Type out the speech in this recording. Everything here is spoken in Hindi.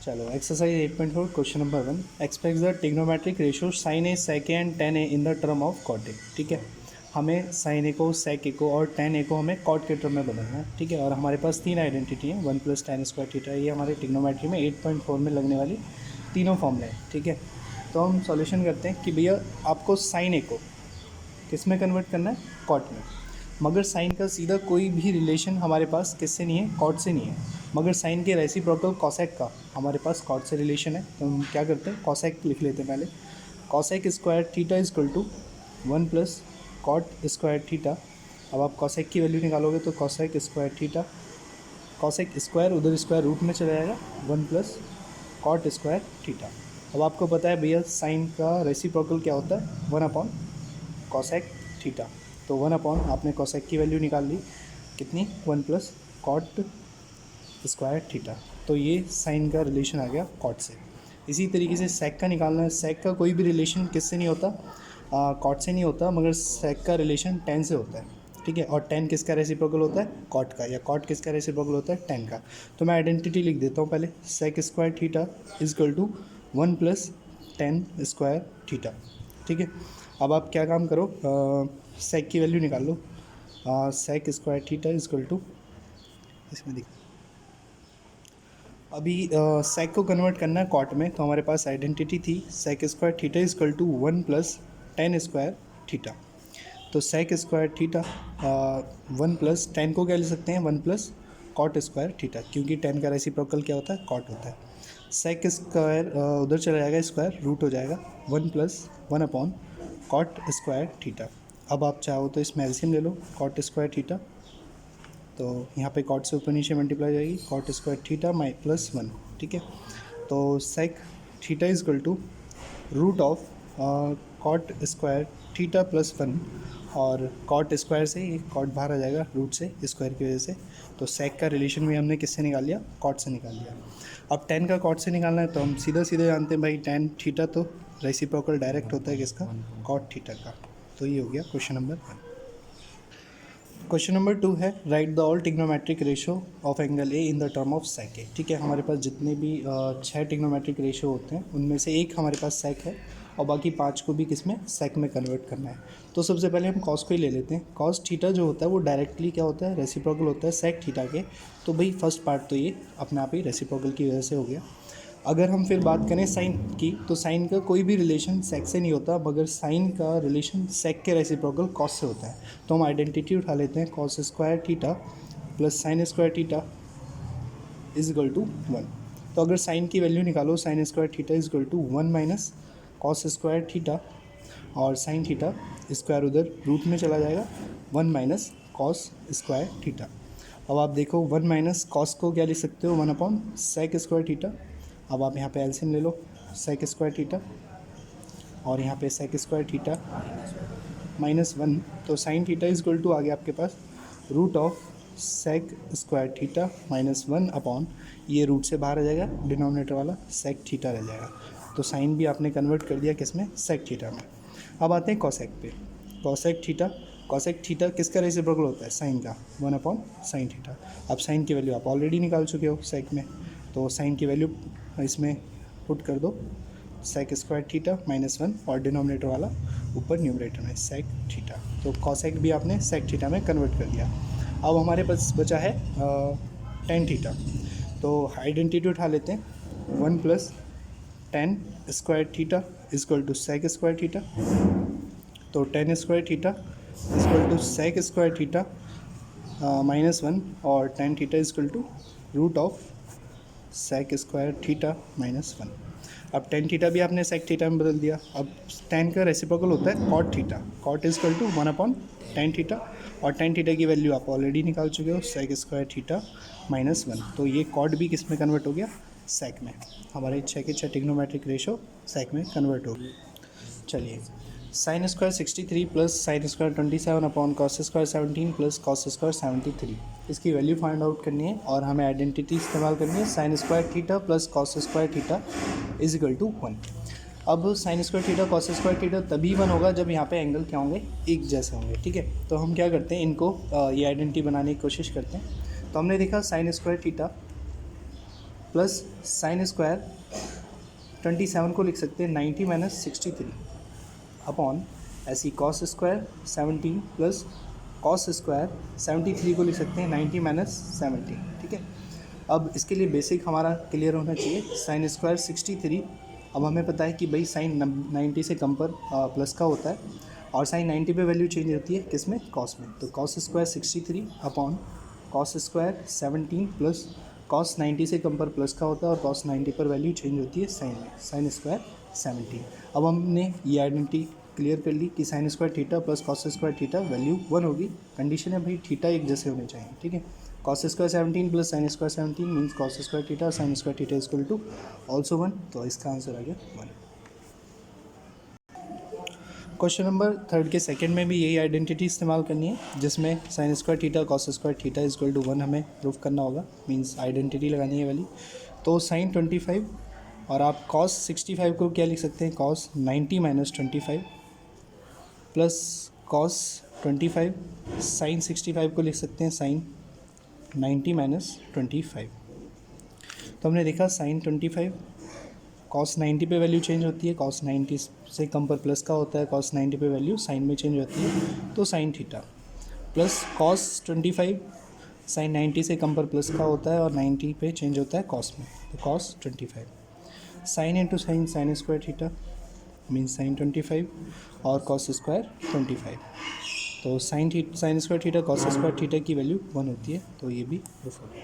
चलो exercise 8.4 question number 1 express the trigonometric ratio sine A sec A and tan A in the term of cot A. ठीक है, हमें साइन ए को सेक ए को और टेन ए को हमें कॉट के टर्म में बदलना है। ठीक है, और हमारे पास तीन आइडेंटिटी है, 1 + tan स्क्वायर थीटा, ये हमारे ट्रिग्नोमेट्री में 8.4 में लगने वाली तीनों फॉर्मूले हैं। ठीक है, तो हम सॉल्यूशन करते हैं कि भैया आपको साइन ए को किस में कन्वर्ट करना है, कॉट में। मगर साइन का सीधा कोई भी रिलेशन हमारे पास किससे नहीं है, कॉट से नहीं है। मगर साइन के रेसिप्रोकल कॉसेक का हमारे पास कॉट से रिलेशन है, तो हम क्या करते हैं, कॉसेक लिख लेते हैं पहले। Cosec square theta is equal to 1 + cot square theta. अब आप कॉसेक की वैल्यू निकालोगे तो cosec square theta, cosec square उधर स्क्वायर रूट में चला जाएगा, 1 + कॉट स्क्वायर थीटा। अब आपको पता है भैया साइन का रेसिप्रोकल क्या होता है, 1 / कॉसेक थीटा। तो 1 / आपने कॉसेक की वैल्यू निकाल ली कितनी, 1 + कॉट स्क्वायर थीटा। तो ये साइन का रिलेशन आ गया कॉट से। इसी तरीके से सेक का निकालना है। सेक का कोई भी रिलेशन किससे नहीं होता, कॉट से नहीं होता, मगर सेक का रिलेशन टेन से होता है। ठीक है, और टेन किसका रेसिप्रोकल होता है, कॉट का, या कॉट किसका रेसिप्रोकल होता है, टेन का। तो मैं आइडेंटिटी लिख देता हूँ पहले, sec square theta is equal to 1 + tan square theta. ठीक है, अब आप क्या काम करो, सेक की वैल्यू निकाल लो। Sec square theta is equal to, इसमें देख, अभी सेक को कन्वर्ट करना है कॉट में, तो हमारे पास आइडेंटिटी थी sec square theta is equal to 1 + tan square theta. तो सेक स्क्वायर थीटा 1 + tan को क्या ले सकते हैं, 1 + कॉट स्क्वायर थीटा, क्योंकि tan का रेसिप्रोकल क्या होता है, कॉट होता है। सेक स्क्वायर उधर चला जाएगा, स्क्वायर रूट हो जाएगा, 1 + 1 / कॉट स्क्वायर थीटा। अब आप चाहो तो इसमें एलसीएम ले लो, कॉट स्क्वायर थीटा, तो यहाँ पे कॉट से ऊपर नीचे मल्टीप्लाई जाएगी, कॉट स्क्वायर थीटा +1। ठीक है, तो sec theta is equal to root of cot square theta +1, और कॉट स्क्वायर से ये कॉट बाहर आ जाएगा रूट से स्क्वायर की वजह से। तो सेक का रिलेशन भी हमने किससे निकाल लिया, कॉट से निकाल लिया। अब टेन का कॉट से निकालना है, तो हम सीधा सीधा जानते हैं भाई tan थीटा तो रेसिप्रोकल डायरेक्ट होता है किसका, कॉट थीटा का। तो ये हो गया क्वेश्चन नंबर 1। क्वेश्चन नंबर 2 है write the all trigonometric ratio of angle A in the term of sec A. ठीक है, हमारे पास जितने भी 6 ट्रिग्नोमेट्रिक रेशियो होते हैं उनमें से एक हमारे पास सेक है, और बाकी 5 को भी किस में, सेक में कन्वर्ट करना है। तो सबसे पहले हम कॉस को ही ले लेते हैं। कॉस थीटा जो होता है वो डायरेक्टली क्या होता है, रेसिप्रोकल होता है सेक थीटा के। तो भाई फर्स्ट पार्ट तो ये अपने आप ही रेसिप्रोकल की वजह से हो गया। अगर हम फिर बात करें साइन की, तो साइन का कोई भी रिलेशन सेक से नहीं होता, मगर साइन का रिलेशन सेक के रेसिप्रोकल कॉस से होता है। तो हम आइडेंटिटी उठा लेते हैं, cos square theta + sine square theta is equal to 1। तो अगर साइन की वैल्यू निकालो, sine square theta is equal to 1 - cos square theta, और साइन थीटा स्क्वायर उधर रूट में चला जाएगा, 1 - कॉस स्क्वायर थीटा। अब आप देखो 1 - कॉस को क्या लिख सकते हो, 1 / सेक स्क्वायर थीटा। अब आप यहाँ पे एलसीएम ले लो, सेक स्क्वायर थीटा और यहाँ पे सेक स्क्वायर थीटा -1। तो sine theta is equal to आ गया आपके पास root of sec square theta -1 / ये रूट से बाहर आ जाएगा, डिनोमिनेटर वाला सेक थीटा रह जाएगा। तो साइन भी आपने कन्वर्ट कर दिया किस में, सेक थीटा में। अब आते हैं कॉसेक पे। कॉसेक थीटा, कॉसेक थीटा किसका रेसिप्रोकल होता है, साइन का, 1 / साइन थीटा। अब साइन की वैल्यू आप ऑलरेडी निकाल चुके हो सेक में, तो साइन की वैल्यू इसमें पुट कर दो, सेक स्क्वायर थीटा -1, और डिनोमिनेटर वाला ऊपर न्यूमरेटर में सेक थीटा। तो कॉसेक भी आपने सेक थीटा में कन्वर्ट कर दिया। अब हमारे पास बचा है टेन थीटा। तो आइडेंटिटी उठा लेते हैं, 1 + tan square theta is equal to sec square theta. तो tan square theta is equal to sec square theta -1, और tan theta is equal to root of sec square theta -1। अब tan थीटा भी आपने सेक थीटा में बदल दिया। अब tan का रेसिप्रोकल होता है cot theta, cot is equal to 1 / tan theta, और tan थीटा की वैल्यू आप ऑलरेडी निकाल चुके हो, सेक स्क्वायर थीटा -1। तो ये कॉट भी किस में कन्वर्ट हो गया, सेक में। हमारे 6 के 6 ट्रिग्नोमेट्रिक रेशो सेक में कन्वर्ट हो गए। चलिए, sine square 63 + sine square 27 / cos square 17 + cos square 73, इसकी वैल्यू फाइंड आउट करनी है, और हमें आइडेंटिटी इस्तेमाल करनी है, sine square theta + cos square theta is equal to 1। अब sine square theta cos square theta तभी 1 होगा जब यहाँ पे एंगल क्या होंगे, एक जैसे होंगे। ठीक है, तो हम क्या करते हैं, इनको ये आइडेंटिटी बनाने की कोशिश करते हैं। तो हमने देखा sign square theta plus sine square 27 को लिख सकते हैं 90 माइनस 63 अपॉन ऐसी cos square 17 plus cos square 73 को लिख सकते हैं 90 माइनस 17। ठीक है, अब इसके लिए बेसिक हमारा क्लियर होना चाहिए। साइन स्क्वायर 63, अब हमें पता है कि भाई साइन 90 से कम पर प्लस का होता है और साइन 90 पे वैल्यू चेंज होती है किस में, कॉस में। तो cos square 63 upon cos square 17 plus cos 90 से कम पर प्लस का होता है और कॉस 90 पर वैल्यू चेंज होती है साइन में, साइन स्क्वायर 17। अब हमने ये आइडेंटिटी क्लियर कर ली कि sign square theta plus cos square theta value 1 होगी। कंडीशन है भाई थीटा एक जैसे होने चाहिए। ठीक है, cos square 17 plus sine square 17 means cos square theta sine square theta equal to also 1। तो इसका आंसर आ गया 1। क्वेश्चन नंबर 3 के सेकंड में भी यही आइडेंटिटी इस्तेमाल करनी है जिसमें sine square theta cos square theta equal to 1 हमें प्रूफ करना होगा, मीन्स आइडेंटिटी लगानी है वाली। तो साइन 25 और आप कॉस 65 को क्या लिख सकते हैं, cos 90 minus 25 plus cos 25 sine 65 को लिख सकते हैं साइन 90 माइनस 25। तो हमने देखा साइन 25 कॉस 90 पे वैल्यू चेंज होती है, कॉस 90 से कम पर प्लस का होता है, कॉस 90 पे वैल्यू साइन में चेंज होती है तो sine theta, plus cos 25 sine 90 से कम पर प्लस का होता है और 90 पे चेंज होता है कॉस में, तो cos 25 sine into sine sign square theta means sign 25 और कॉस स्क्वायर 25। तो sign square theta cos square theta की वैल्यू 1 होती है, तो ये भी प्रूफ हो गया।